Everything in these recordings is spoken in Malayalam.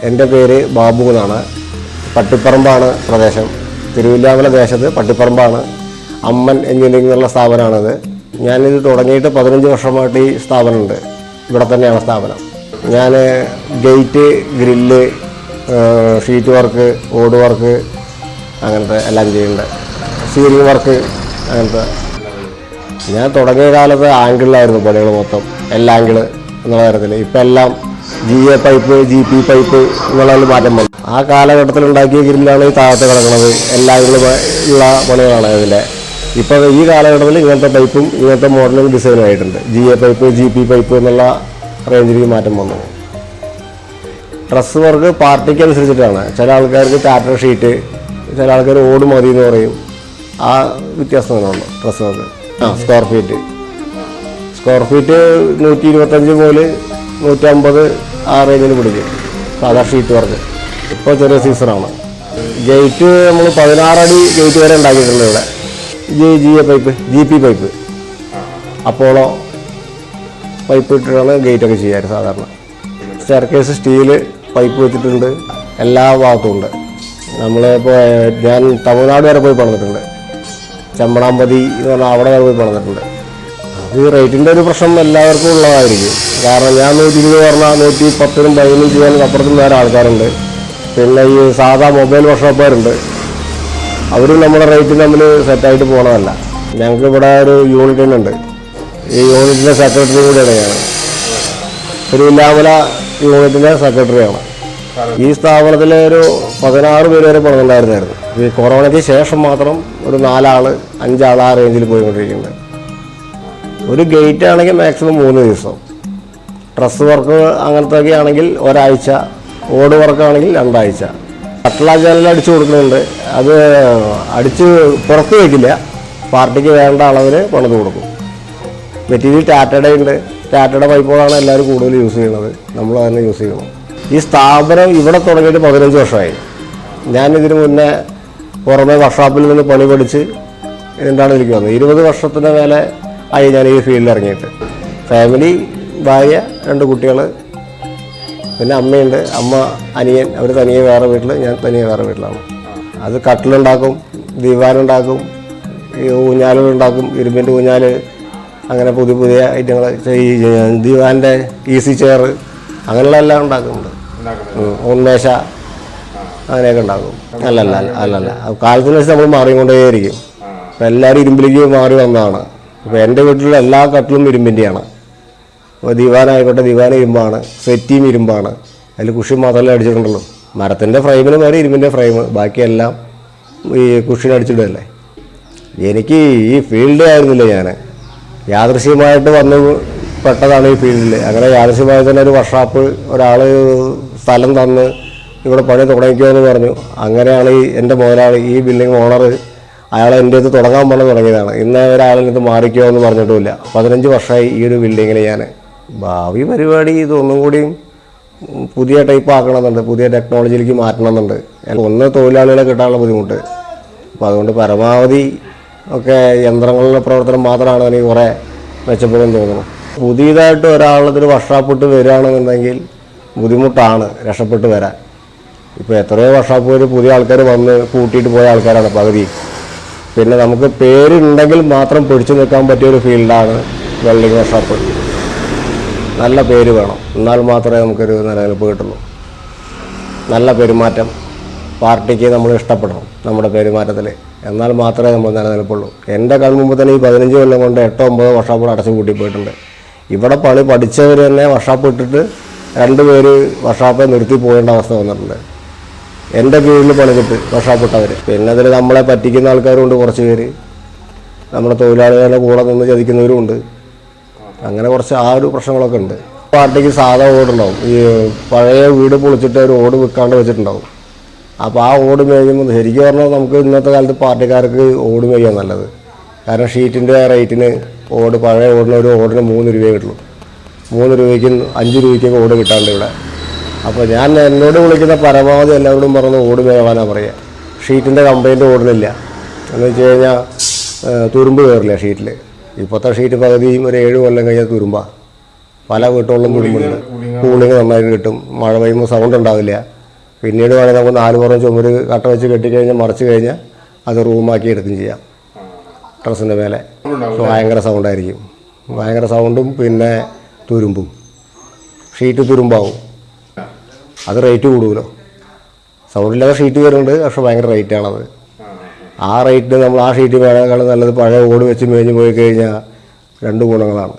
എൻ്റെ പേര് ബാബു എന്നാണ്. പട്ടിപ്പറമ്പാണ് പ്രദേശം. തിരുവില്ലാമല ദേശത്ത് പട്ടിപ്പറമ്പാണ്. അമ്മൻ എഞ്ചിനീയറിംഗ് എന്നുള്ള സ്ഥാപനമാണിത്. ഞാനിത് തുടങ്ങിയിട്ട് 15 വർഷമായിട്ട് ഈ സ്ഥാപനമുണ്ട്. ഇവിടെ തന്നെയാണ് സ്ഥാപനം. ഞാൻ ഗേറ്റ്, ഗ്രില്ല്, ഷീറ്റ് വർക്ക്, ഓട് വർക്ക് അങ്ങനത്തെ എല്ലാം ചെയ്യുന്നുണ്ട്. സീലിംഗ് വർക്ക് അങ്ങനത്തെ. ഞാൻ തുടങ്ങിയ കാലത്ത് ആംഗിളിലായിരുന്നു പണികൾ മൊത്തം, എല്ലാ ആംഗിള് എന്നുള്ള തരത്തിൽ. ഇപ്പം എല്ലാം GA പൈപ്പ്, GP പൈപ്പ് എന്നുള്ളതിൽ മാറ്റം വന്നു. ആ കാലഘട്ടത്തിൽ ഉണ്ടാക്കിയ ഗ്രില്ലാണ് ഈ താഴത്ത് കിടക്കുന്നത്. എല്ലാ ആംഗിളും ഉള്ള പണികളാണ് ഇതിലെ. ഇപ്പോൾ ഈ കാലഘട്ടത്തിൽ ഇങ്ങനത്തെ പൈപ്പും ഇങ്ങനത്തെ മോഡലും ഡിസൈനും ആയിട്ടുണ്ട്. GA പൈപ്പ്, GP പൈപ്പ് എന്നുള്ള റേഞ്ചിലേക്ക് മാറ്റം വന്നു. ഡ്രസ് വർക്ക് പാർട്ടിക്ക് അനുസരിച്ചിട്ടാണ്. ചില ആൾക്കാർക്ക് ടാറ്റർ ഷീറ്റ്, ചില ആൾക്കാർ ഓട് മതി എന്ന് പറയും. ആ വ്യത്യാസങ്ങളുണ്ട് ഡ്രസ് വർക്ക്. സ്ക്വയർ ഫീറ്റ് 125 മുതൽ 150 ആ റേഞ്ചിൽ പിടിക്കും സാധാ ഷീറ്റ് വർക്ക്. ഇപ്പോൾ ചെറിയ സീസണാണ്. ഗേറ്റ് നമ്മൾ 16 അടി ഗേറ്റ് വരെ ഉണ്ടാക്കിയിട്ടുണ്ട് ഇവിടെ. GA pipe, GP pipe, Apollo pipe ഇട്ടിട്ടാണ് ഗേറ്റൊക്കെ ചെയ്യാറ് സാധാരണ. സ്റ്റെയർകേസ് സ്റ്റീല് പൈപ്പ് വെച്ചിട്ടുണ്ട്. എല്ലാ ഭാഗത്തും ഉണ്ട്. നമ്മളിപ്പോൾ ഞാൻ തമിഴ്നാട് വരെ പോയി പണിതിട്ടുണ്ട്. ചെമ്പണാമ്പതി എന്ന് പറഞ്ഞാൽ അവിടെ വരെ പോയി പണിതിട്ടുണ്ട്. ഈ റേറ്റിൻ്റെ ഒരു പ്രശ്നം എല്ലാവർക്കും ഉള്ളതായിരിക്കും. കാരണം ഞാൻ 120 പറഞ്ഞാൽ 110-നും 15-നും ചെയ്യാനും അപ്പുറത്തും വേറെ ആൾക്കാരുണ്ട്. പിന്നെ ഈ സാധാ മൊബൈൽ വർക്ക്ഷോപ്പുകാരുണ്ട്. അവരും നമ്മുടെ റേറ്റ് തമ്മിൽ സെറ്റായിട്ട് പോകണമല്ല. ഞങ്ങൾക്ക് ഇവിടെ ഒരു യൂണിറ്റ് തന്നെ ഉണ്ട്. ഈ യൂണിറ്റിൻ്റെ സെക്രട്ടറി കൂടിയാണ് ഞാൻ. തിരുവില്ലാമല യൂണിറ്റിൻ്റെ സെക്രട്ടറിയാണ്. ഈ സ്ഥാപനത്തിൽ ഒരു 16 പേര് വരെ പണിതുണ്ടായിരുന്നായിരുന്നു. ഈ കൊറോണയ്ക്ക് ശേഷം മാത്രം ഒരു 4 ആൾ 5 ആൾ ആ റേഞ്ചിൽ പോയിക്കൊണ്ടിരിക്കുന്നുണ്ട്. ഒരു ഗേറ്റ് ആണെങ്കിൽ മാക്സിമം 3 ദിവസം. ഡ്രസ് വർക്ക് അങ്ങനത്തെ ഒക്കെ ആണെങ്കിൽ ഒരാഴ്ച. ഓട് വർക്കാണെങ്കിൽ 2 ആഴ്ച. കട്ടള ജനൽ അടിച്ചു കൊടുക്കുന്നുണ്ട്. അത് അടിച്ച് പുറത്ത് വയ്ക്കില്ല. പാർട്ടിക്ക് വേണ്ട അളവിൽ പണിത് കൊടുക്കും. മെറ്റീരിയൽ ടാറ്റയുടെ ഉണ്ട്. ടാറ്റയുടെ പൈപ്പുകളാണ് എല്ലാവരും കൂടുതൽ യൂസ് ചെയ്യുന്നത്. നമ്മൾ തന്നെ യൂസ് ചെയ്യണം. ഈ സ്ഥാപനം ഇവിടെ തുടങ്ങിയിട്ട് 15 വർഷമായി. ഞാനിതിന് മുന്നേ പുറമെ വർക്ക്ഷോപ്പിൽ നിന്ന് പണി പഠിച്ച് ഇതിൻ്റെയാണ് എനിക്ക് വന്നത്. 20 വർഷത്തിന് മേലെ ആയി ഞാൻ ഈ ഫീൽഡിൽ ഇറങ്ങിയിട്ട്. ഫാമിലി, ഭാര്യ, 2 കുട്ടികൾ, പിന്നെ അമ്മയുണ്ട്. അമ്മ, അനിയൻ, അവർ തനിയെ വേറെ വീട്ടിൽ, ഞാൻ തനിയെ വേറെ വീട്ടിലാണ്. അത് കട്ടിലുണ്ടാക്കും, ദിവാനുണ്ടാക്കും, ഈ ഊഞ്ഞാലുകളുണ്ടാക്കും, ഇരുമ്പിൻ്റെ ഊഞ്ഞാൽ, അങ്ങനെ പുതിയ ഐറ്റങ്ങൾ. ദിവാൻ്റെ ഈസി ചെയർ അങ്ങനെയുള്ള എല്ലാം ഉണ്ടാക്കുന്നുണ്ട്. ഉന്മേശ അങ്ങനെയൊക്കെ ഉണ്ടാക്കും. അല്ലല്ല കാലത്തിനനുസരിച്ച് നമ്മൾ മാറിക്കൊണ്ടേയിരിക്കും. ഇപ്പം എല്ലാവരും ഇരുമ്പിലേക്ക് മാറി വന്നതാണ്. ഇപ്പോൾ എൻ്റെ വീട്ടിലുള്ള എല്ലാ കട്ടിലും ഇരുമ്പിൻ്റെയാണ്. ഇപ്പോൾ ദിവാനായിക്കോട്ടെ, ദിവാൻ ഇരുമ്പാണ്. സെറ്റിയും ഇരുമ്പാണ്. അതിൽ കുഷൻ മാത്രമല്ലേ അടിച്ചിട്ടുണ്ടല്ലോ. മരത്തിൻ്റെ ഫ്രെയിമിന് വരെ ഇരുമ്പിൻ്റെ ഫ്രെയിം, ബാക്കിയെല്ലാം ഈ കുഷൻ അടിച്ചിടല്ലേ. എനിക്ക് ഈ ഫീൽഡ് ആയിരുന്നില്ല. ഞാൻ യാദൃശ്യമായിട്ട് വന്ന് പെട്ടതാണ് ഈ ഫീൽഡിൽ. അങ്ങനെ യാദൃശ്യമായി തന്നെ ഒരു വർക്ക്ഷോപ്പ് ഒരാൾ സ്ഥലം തന്ന് ഇവിടെ പണി തുടങ്ങിക്കോ എന്ന് പറഞ്ഞു. അങ്ങനെയാണ് എൻ്റെ മുതലാളി, ഈ ബിൽഡിംഗ് ഓണർ, അയാൾ എൻ്റെ ഇത് തുടങ്ങാൻ പറഞ്ഞ് തുടങ്ങിയതാണ്. ഇന്ന് ഒരാളിൽ ഇത് മാറിക്കോ എന്ന് പറഞ്ഞിട്ടുമില്ല. 15 വർഷമായി ഈ ഒരു ബിൽഡിങ്ങിൽ ഞാൻ. ഭാവി പരിപാടി ഇതൊന്നും കൂടിയും പുതിയ ടൈപ്പ് ആക്കണമെന്നുണ്ട്, പുതിയ ടെക്നോളജിയിലേക്ക് മാറ്റണമെന്നുണ്ട്. ഒന്ന് തൊഴിലാളികളെ കിട്ടാനുള്ള ബുദ്ധിമുട്ട്. അപ്പോൾ അതുകൊണ്ട് പരമാവധി ഒക്കെ യന്ത്രങ്ങളുടെ പ്രവർത്തനം മാത്രമാണ് എനിക്ക് കുറേ മെച്ചപ്പെടുമെന്ന് തോന്നുന്നു. പുതിയതായിട്ട് ഒരാളൊരു വർക്ക്ഷോപ്പ് ഇട്ട് വരികയാണെന്നുണ്ടെങ്കിൽ ബുദ്ധിമുട്ടാണ് രക്ഷപ്പെട്ട് വരാൻ. ഇപ്പോൾ എത്രയോ വർക്ക്ഷോപ്പുകൾ പുതിയ ആൾക്കാർ വന്ന് കൂട്ടിയിട്ട് പോയ ആൾക്കാരാണ് പകുതി. പിന്നെ നമുക്ക് പേരുണ്ടെങ്കിൽ മാത്രം പിടിച്ചു നിൽക്കാൻ പറ്റിയൊരു ഫീൽഡാണ് വെൽഡിംഗ് വർക്ക്ഷോപ്പ്. നല്ല പേര് വേണം, എന്നാൽ മാത്രമേ നമുക്കൊരു നിലനിൽപ്പ് കിട്ടുള്ളൂ. നല്ല പെരുമാറ്റം, പാർട്ടിക്ക് നമ്മൾ ഇഷ്ടപ്പെടണം നമ്മുടെ പെരുമാറ്റത്തിൽ, എന്നാൽ മാത്രമേ നമ്മൾ നിലനിൽപ്പുള്ളൂ. എൻ്റെ കൺമുമ്പ് തന്നെ ഈ 15 കൊല്ലം കൊണ്ട് 8-9 വർക്ക്ഷോപ്പുകൾ അടച്ചു കൂട്ടി പോയിട്ടുണ്ട്. ഇവിടെ പണി പഠിച്ചവർ തന്നെ വർക്ക്ഷോപ്പ് ഇട്ടിട്ട് 2 പേര് വർക്ക്ഷോപ്പെ നിർത്തി പോകേണ്ട അവസ്ഥ വന്നിട്ടുണ്ട്. എൻ്റെ കീഴിൽ പണിതിട്ട് വർക്ക്ഷോപ്പ് ഇട്ടവർ. പിന്നെ അതിൽ നമ്മളെ പറ്റിക്കുന്ന ആൾക്കാരുണ്ട്, കുറച്ച് പേര് നമ്മുടെ തൊഴിലാളികളുടെ കൂടെ നിന്ന് ചതിക്കുന്നവരുമുണ്ട്. അങ്ങനെ കുറച്ച് ആ ഒരു പ്രശ്നങ്ങളൊക്കെ ഉണ്ട്. പാർട്ടിക്ക് സാധാ ഓടുണ്ടാവും. ഈ പഴയ വീട് പൊളിച്ചിട്ട് ഒരു ഓട് വിൽക്കാണ്ട് വെച്ചിട്ടുണ്ടാവും. അപ്പോൾ ആ ഓട് മേയുമ്പോൾ ശരിക്കും പറഞ്ഞാൽ നമുക്ക് ഇന്നത്തെ കാലത്ത് പാർട്ടിക്കാർക്ക് ഓട് മേയാൻ നല്ലത്. കാരണം ഷീറ്റിൻ്റെ റേറ്റിന് ഓട്, പഴയ ഓടിന് ഒരു ഓടിന് 3 രൂപയെ കിട്ടുള്ളൂ. 3 രൂപയ്ക്കും 5 രൂപയ്ക്കൊക്കെ ഓട് കിട്ടാണ്ട് ഇവിടെ. അപ്പോൾ ഞാൻ എന്നോട് വിളിക്കുന്ന പരമാവധി എല്ലാവരോടും പറഞ്ഞ് ഓട് മേയാനാണ് പറയുക. ഷീറ്റിൻ്റെ കംപ്ലൈൻറ്റ് ഓടുന്നില്ല എന്ന് വെച്ച് കഴിഞ്ഞാൽ തുരുമ്പ് കയറില്ല ഷീറ്റിൽ. ഇപ്പോഴത്തെ ഷീറ്റ് പകുതിയും ഒരു 7 കൊല്ലം കഴിഞ്ഞാൽ തുരുമ്പാണ്. പല വീട്ടുകളിലും തുരുമ്പുണ്ട്. കൂളിങ് നന്നായിട്ട് കിട്ടും. മഴ പെയ്യുമ്പോൾ സൗണ്ട് ഉണ്ടാവില്ല. പിന്നീട് വേണമെങ്കിൽ നമുക്ക് 4 പുറം ചുമര് കട്ട വെച്ച് കെട്ടിക്കഴിഞ്ഞാൽ മറച്ച് കഴിഞ്ഞാൽ അത് റൂമാക്കി എടുക്കുകയും ചെയ്യാം. ടെറസിൻ്റെ മേലെ ഭയങ്കര സൗണ്ടായിരിക്കും. ഭയങ്കര സൗണ്ടും പിന്നെ തുരുമ്പും, ഷീറ്റ് തുരുമ്പാവും. അത് റേറ്റ് കൂടുമല്ലോ. സൗണ്ടില്ലാതെ ഷീറ്റ് വരുന്നുണ്ട്, പക്ഷെ ഭയങ്കര റേറ്റാണത്. ആ റേറ്റിന് നമ്മൾ ആ ഷീറ്റ് മേളേക്കാളും നല്ലത് പഴയ ഓട് വെച്ച് മേഞ്ഞ് പോയി കഴിഞ്ഞാൽ 2 ഗുണങ്ങളാണ്.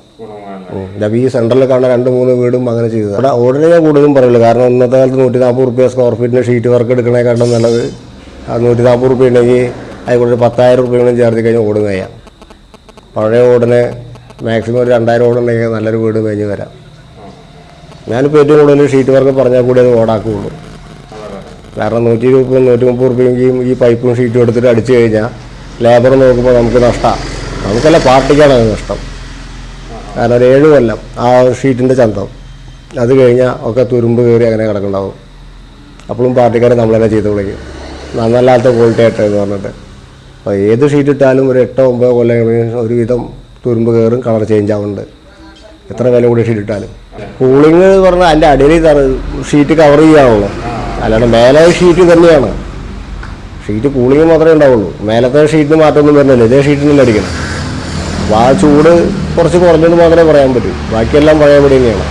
ഈ സെൻട്രലിൽ കാണുന്ന 2-3 വീടും അങ്ങനെ ചെയ്തത്. അവിടെ ഓടിനെ ഞാൻ കൂടുതലും പറയുള്ളൂ. കാരണം ഇന്നത്തെ കാലത്ത് 140 റുപ്യ സ്ക്വയർ ഫീറ്റിന് ഷീറ്റ് വർക്ക് എടുക്കണേക്കാട്ടും നല്ലത്. ആ 140 റുപ്യ ഉണ്ടെങ്കിൽ അതിൽ 10,000 റുപ്യകളും ചേർത്ത് കഴിഞ്ഞാൽ ഓട് മേയാം. പഴയ ഓടിന് മാക്സിമം ഒരു 2,000 ഓടുണ്ടെങ്കിൽ നല്ലൊരു വീട് മേഞ്ഞ് വരാം. ഞാനിപ്പോൾ ഏറ്റവും കൂടുതൽ ഷീറ്റ് വർക്ക് പറഞ്ഞാൽ കൂടി അത് ഓടാക്കുകയുള്ളൂ. കാരണം 120-130 റുപ്യയും ഈ പൈപ്പും ഷീറ്റും എടുത്തിട്ട് അടിച്ചു കഴിഞ്ഞാൽ ലേബർ നോക്കുമ്പോൾ നമുക്ക് നഷ്ടമാണ്. നമുക്കല്ല, പാർട്ടിക്കാണ് അത് നഷ്ടം. കാരണം ഒരു 7 കൊല്ലം ആ ഷീറ്റിൻ്റെ ചന്തം, അത് കഴിഞ്ഞാൽ ഒക്കെ തുരുമ്പ് കയറി അങ്ങനെ കിടക്കുന്നുണ്ടാവും. അപ്പോഴും പാർട്ടിക്കാരെ നമ്മളെല്ലാം ചെയ്ത് വിളിക്കും, നന്നല്ലാത്ത ക്വാളിറ്റി ആയിട്ട് എന്ന് പറഞ്ഞിട്ട്. അപ്പോൾ ഏത് ഷീറ്റ് ഇട്ടാലും ഒരു 8-9 കൊല്ലം ഒരുവിധം തുരുമ്പ് കയറും, കളർ ചേഞ്ച് ആവുന്നുണ്ട്, എത്ര വില കൂടി ഷീറ്റ് ഇട്ടാലും. കൂളിങ് പറഞ്ഞാൽ അതിൻ്റെ അടിയിൽ ഷീറ്റ് കവർ ചെയ്യാനുള്ളൂ, അല്ലാണ്ട് മേലെ ഷീറ്റ് തന്നെയാണ്. ഷീറ്റ് കൂളിങ് മാത്രമേ ഉണ്ടാവുള്ളൂ. മേലത്തെ ഷീറ്റിന് മാറ്റമൊന്നും വരുന്നില്ല, ഇതേ ഷീറ്റിനല്ല അടിക്കണം. അപ്പോൾ ആ ചൂട് കുറച്ച് കുറഞ്ഞെന്ന് മാത്രമേ പറയാൻ പറ്റൂ. ബാക്കിയെല്ലാം പഴയപടി തന്നെയാണ്.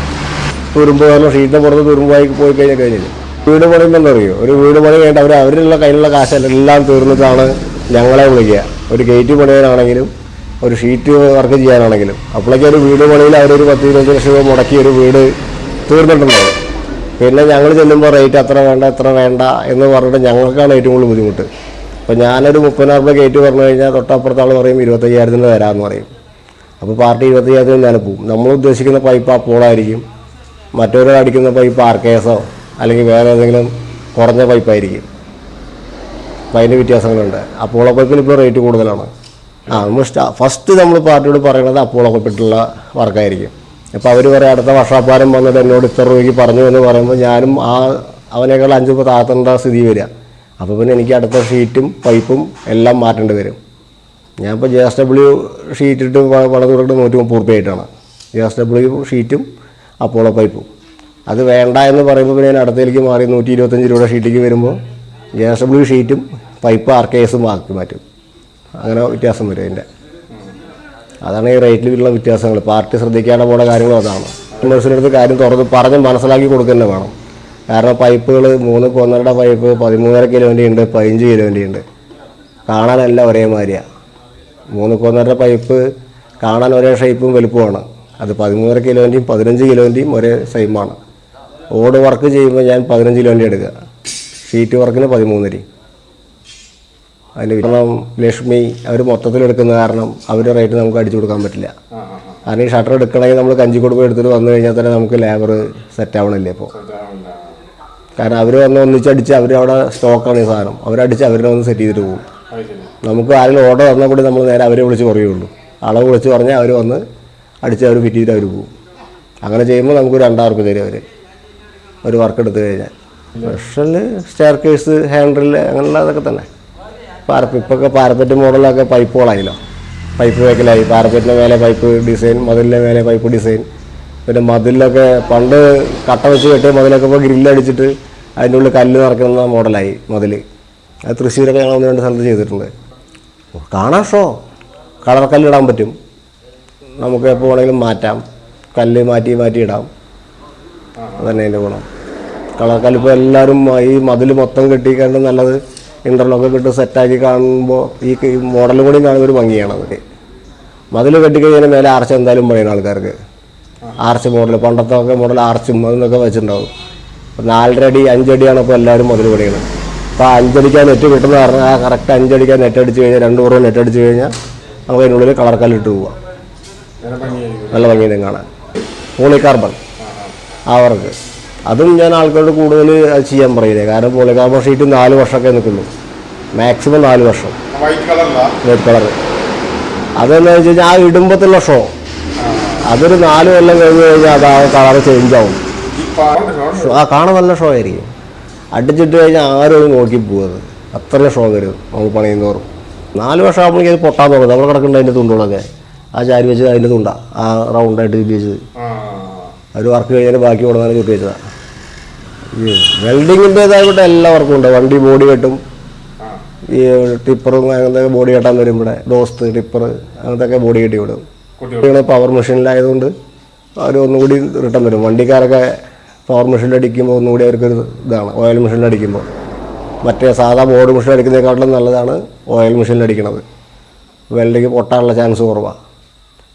തുരുമ്പ് കാരണം ഷീറ്റിൻ്റെ പുറത്ത് തുരുമ്പായി പോയി കഴിഞ്ഞില്ല. വീട് പണിയുമ്പോൾ എന്താ അറിയോ, ഒരു വീട് പണി കഴിഞ്ഞിട്ട് അവരുടെ കയ്യിലുള്ള കാശെല്ലാം തീർന്നിട്ടാണ് ഞങ്ങളെ വിളിക്കുക. ഒരു ഗേറ്റ് പണിയാനാണെങ്കിലും ഒരു ഷീറ്റ് വർക്ക് ചെയ്യാനാണെങ്കിലും. അപ്പോഴേക്കും ഒരു വീട് പണിയിൽ അവരൊരു 10-20 ലക്ഷം രൂപ മുടക്കി ഒരു വീട് തീർന്നിട്ടുണ്ടാവും. പിന്നെ ഞങ്ങൾ ചെല്ലുമ്പോൾ റേറ്റ് അത്ര വേണ്ട എന്ന് പറഞ്ഞിട്ട് ഞങ്ങൾക്കാണ് ഏറ്റവും കൂടുതൽ ബുദ്ധിമുട്ട്. അപ്പോൾ ഞാനൊരു 30,000 രൂപ ഗേറ്റ് പറഞ്ഞു കഴിഞ്ഞാൽ തൊട്ടപ്പുറത്താൾ പറയും 25,000 തരാമെന്ന് പറയും. അപ്പോൾ പാർട്ടി 25,000 ഞാൻ പോവും. നമ്മൾ ഉദ്ദേശിക്കുന്ന പൈപ്പ് അപ്പോളായിരിക്കും, മറ്റൊരാൾ അടിക്കുന്ന പൈപ്പ് RKSO അല്ലെങ്കിൽ വേറെ ഏതെങ്കിലും കുറഞ്ഞ പൈപ്പായിരിക്കും. അപ്പം അതിൻ്റെ വ്യത്യാസങ്ങളുണ്ട്. അപ്പോളോ പൈപ്പിന് ഇപ്പോൾ റേറ്റ് കൂടുതലാണ്. നമ്മൾ ഫസ്റ്റ് നമ്മൾ പാർട്ടിയോട് പറയണത് അപ്പോളോ പൈപ്പിട്ടുള്ള വർക്കായിരിക്കും. അപ്പോൾ അവർ പറയും അടുത്ത വർഷാപ്പാരം വന്നിട്ട് എന്നോട് ഇത്ര രൂപയ്ക്ക് പറഞ്ഞു എന്ന് പറയുമ്പോൾ ഞാനും അവനേക്കാൾ 5 രൂപ താത്തേണ്ട സ്ഥിതി വരിക. അപ്പോൾ പിന്നെ എനിക്ക് അടുത്ത ഷീറ്റും പൈപ്പും എല്ലാം മാറ്റേണ്ടി വരും. ഞാനിപ്പോൾ JSW ഷീറ്റിട്ട് പണം തുടങ്ങിയിട്ട് 130 രൂപ ആയിട്ടാണ്. JSW ഷീറ്റും അപ്പോളോ പൈപ്പും. അത് വേണ്ട എന്ന് പറയുമ്പോൾ പിന്നെ ഞാൻ അടുത്തേക്ക് മാറി 125 രൂപയുടെ ഷീറ്റിലേക്ക് വരുമ്പോൾ JSW ഷീറ്റും പൈപ്പ് RKSും ആക്കി മാറ്റും. അങ്ങനെ വ്യത്യാസം വരും അതിൻ്റെ. അതാണ് ഈ റേറ്റിലുള്ള വ്യത്യാസങ്ങൾ. പാർട്ടി ശ്രദ്ധിക്കാതെ പോണ കാര്യങ്ങളും അതാണ്. കസ്റ്റമേഴ്സിൻ്റെ അടുത്ത് കാര്യം തുറന്ന് പറഞ്ഞ് മനസ്സിലാക്കി കൊടുക്കുക വേണം. കാരണം പൈപ്പുകൾ 3-1.5 പൈപ്പ് 13.5 കിലോൻ്റെ ഉണ്ട്, 15 കിലോൻ്റെ ഉണ്ട്. കാണാനെല്ലാം ഒരേമാതിരിയാണ്. 3-1.5 പൈപ്പ് കാണാൻ ഒരേ ഷേപ്പും വലുപ്പമാണ്. അത് 13.5 കിലോൻ്റെയും 15 കിലോൻ്റെയും ഒരേ സെയിമാണ്. ഓട് വർക്ക് ചെയ്യുമ്പോൾ ഞാൻ 15 കിലോൻ്റെ എടുക്കുക, ഷീറ്റ് വർക്കിന് 13. അതിന് കാരണം ലക്ഷ്മി അവർ മൊത്തത്തിലെടുക്കുന്ന കാരണം അവരുടെ റേറ്റ് നമുക്ക് അടിച്ചു കൊടുക്കാൻ പറ്റില്ല. കാരണം ഈ ഷട്ടർ എടുക്കണമെങ്കിൽ നമ്മൾ കഞ്ചിക്കൊടുപ്പ് എടുത്തിട്ട് വന്നു കഴിഞ്ഞാൽ തന്നെ നമുക്ക് ലേബർ സെറ്റ് ആവണില്ല ഇപ്പോൾ. കാരണം അവർ വന്ന് ഒന്നിച്ചടിച്ച് അവർ അവിടെ സ്റ്റോക്കാണ് ഈ സാധനം, അവരടിച്ച് അവരെ വന്ന് സെറ്റ് ചെയ്തിട്ട് പോകും. നമുക്ക് ആരെങ്കിലും ഓർഡർ വന്നാൽ കൂടി നമ്മൾ നേരെ അവരെ വിളിച്ച് പറയുള്ളൂ. അളവ് വിളിച്ച് പറഞ്ഞാൽ അവർ വന്ന് അടിച്ച് അവർ ഫിറ്റ് ചെയ്തിട്ട് അവർ പോകും. അങ്ങനെ ചെയ്യുമ്പോൾ നമുക്ക് 2,000 രൂപ തരും അവർ ഒരു വർക്ക് എടുത്തു കഴിഞ്ഞാൽ. സ്പെഷ്യൽ സ്റ്റെയർ കേസ്, ഹാൻഡിൽ, അങ്ങനെയുള്ള അതൊക്കെ തന്നെ. ഇപ്പൊക്കെ പാരപ്പറ്റ് മോഡലൊക്കെ പൈപ്പുകളായില്ലോ, പൈപ്പ് വെക്കലായി. പാരപ്പറ്റിൻ്റെ മേലെ പൈപ്പ് ഡിസൈൻ, മതിലിൻ്റെ മേലെ പൈപ്പ് ഡിസൈൻ. പിന്നെ മതിലൊക്കെ പണ്ട് കട്ട വെച്ച് കെട്ടിയ മതിലൊക്കെ ഇപ്പോൾ ഗ്രില്ലടിച്ചിട്ട് അതിൻ്റെ ഉള്ളിൽ കല്ല് നിറയ്ക്കുന്ന മോഡലായി മതിൽ. അത് തൃശ്ശൂരൊക്കെ ഞങ്ങൾ 1-2 സ്ഥലത്ത് ചെയ്തിട്ടുണ്ട്. കാണാൻ കളർ കല്ലിടാൻ പറ്റും, നമുക്ക് എപ്പോൾ വേണമെങ്കിലും മാറ്റാം, കല്ല് മാറ്റി ഇടാം. അതന്നെ അതിൻ്റെ ഗുണം. കളർ കല്ലിപ്പോൾ എല്ലാവരും ഈ മതിൽ മൊത്തം കെട്ടിക്കണ്ട് നല്ലത് ഇൻ്റർലോക്ക് ഇട്ട് സെറ്റാക്കി കാണുമ്പോൾ ഈ മോഡലും കൂടി കാണുമ്പോൾ ഒരു ഭംഗിയാണത്. മതിൽ കെട്ടിക്കഴിഞ്ഞാൽ മേലെ ആർച്ച് എന്തായാലും പണിയണം ആൾക്കാർക്ക്. ആർച്ച് മോഡൽ, പണ്ടത്തെ ഒക്കെ മോഡൽ ആർച്ചും അതൊക്കെ വെച്ചിട്ടുണ്ടാവും. 4.5 അടി 5 അടിയാണ് ഇപ്പോൾ എല്ലാവരും മതിൽ പണിയണം. അപ്പോൾ 5 അടിക്കാൻ നെറ്റ് കിട്ടുന്ന കാരണം ആ കറക്റ്റ് 5 അടിക്കാൻ നെറ്റ് അടിച്ച് കഴിഞ്ഞാൽ 2 കുറവ് നെറ്റ് അടിച്ച് കഴിഞ്ഞാൽ നമുക്ക് അതിനുള്ളിൽ കളർ കല്ലിട്ട് പോവാം. നല്ല ഭംഗിയും കാണാൻ. പോളികാർബൺ ആ വർക്ക് അതും ഞാൻ ആൾക്കാരോട് കൂടുതൽ അത് ചെയ്യാൻ പറയില്ലേ. കാരണം പോളികാർബൺ ഷീറ്റ് 4 വർഷമൊക്കെ നിൽക്കുള്ളൂ, മാക്സിമം 4 വർഷം. വൈറ്റ് കളർ അതെന്താണെന്ന് വെച്ച് കഴിഞ്ഞാൽ ആ ഇടുമ്പത്തുള്ള അതൊരു 4 കൊല്ലം കഴിഞ്ഞ് കഴിഞ്ഞാൽ അത് ആ കളർ ചേഞ്ച് ആവും. ആ കാണാൻ നല്ല ആയിരിക്കും. അടിച്ചിട്ട് കഴിഞ്ഞാൽ ആരും നോക്കി പോകുന്നത് അത്രയും വരും നമുക്ക് പണിയുന്നോറും. 4 വർഷം ആകുമ്പോഴേക്കും അത് പൊട്ടാൻ തുടങ്ങും. നമ്മൾ കിടക്കേണ്ട അതിൻ്റെ തുണ്ടുകളൊക്കെ ആ ചാരി വെച്ച് അതിൻ്റെ തുണ്ട ആ റൗണ്ടായിട്ട് വെച്ച് അവർ വർക്ക് കഴിഞ്ഞാൽ ബാക്കി കൊടുക്കാൻ ചുറ്റി വെച്ചതാണ്. ഈ വെൽഡിങ്ങിൻ്റേതായിട്ട് എല്ലാ വർക്കും ഉണ്ട്. വണ്ടി ബോഡി കെട്ടും, ഈ ടിപ്പറും അങ്ങനത്തെ ബോഡി കെട്ടാൻ വരും. ഇവിടെ ദോസ്ത് ടിപ്പർ അങ്ങനത്തെ ബോഡി കെട്ടി വിടും. പവർ മെഷീനിലായതുകൊണ്ട് അവർ ഒന്നുകൂടി റിട്ടേൺ വരും. വണ്ടിക്കാരൊക്കെ പവർ മെഷീനിൽ അടിക്കുമ്പോൾ ഒന്നുകൂടി അവർക്കൊരു ഇതാണ്. ഓയിൽ മെഷീനിൽ അടിക്കുമ്പോൾ മറ്റേ സാധാ ബോർഡ് മെഷീൻ അടിക്കുന്നതിനെക്കാട്ടിലും നല്ലതാണ് ഓയിൽ മെഷീനിൽ അടിക്കുന്നത്. വെൽഡിങ് പൊട്ടാനുള്ള ചാൻസ് കുറവാണ്.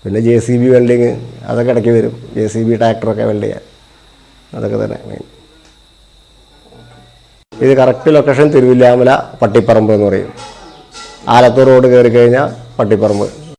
പിന്നെ JCB വെൽഡിങ് അതൊക്കെ ഇടയ്ക്ക് വരും. JCB ട്രാക്ടറൊക്കെ വെൽഡ് ചെയ്യാൻ, അതൊക്കെ തന്നെ മെയിൻ. ഇത് കറക്റ്റ് ലൊക്കേഷൻ തിരുവില്ലാമല പട്ടിപ്പറമ്പ് എന്ന് പറയും. ആലത്തൂർ റോഡ് കയറി കഴിഞ്ഞാൽ പട്ടിപ്പറമ്പ്.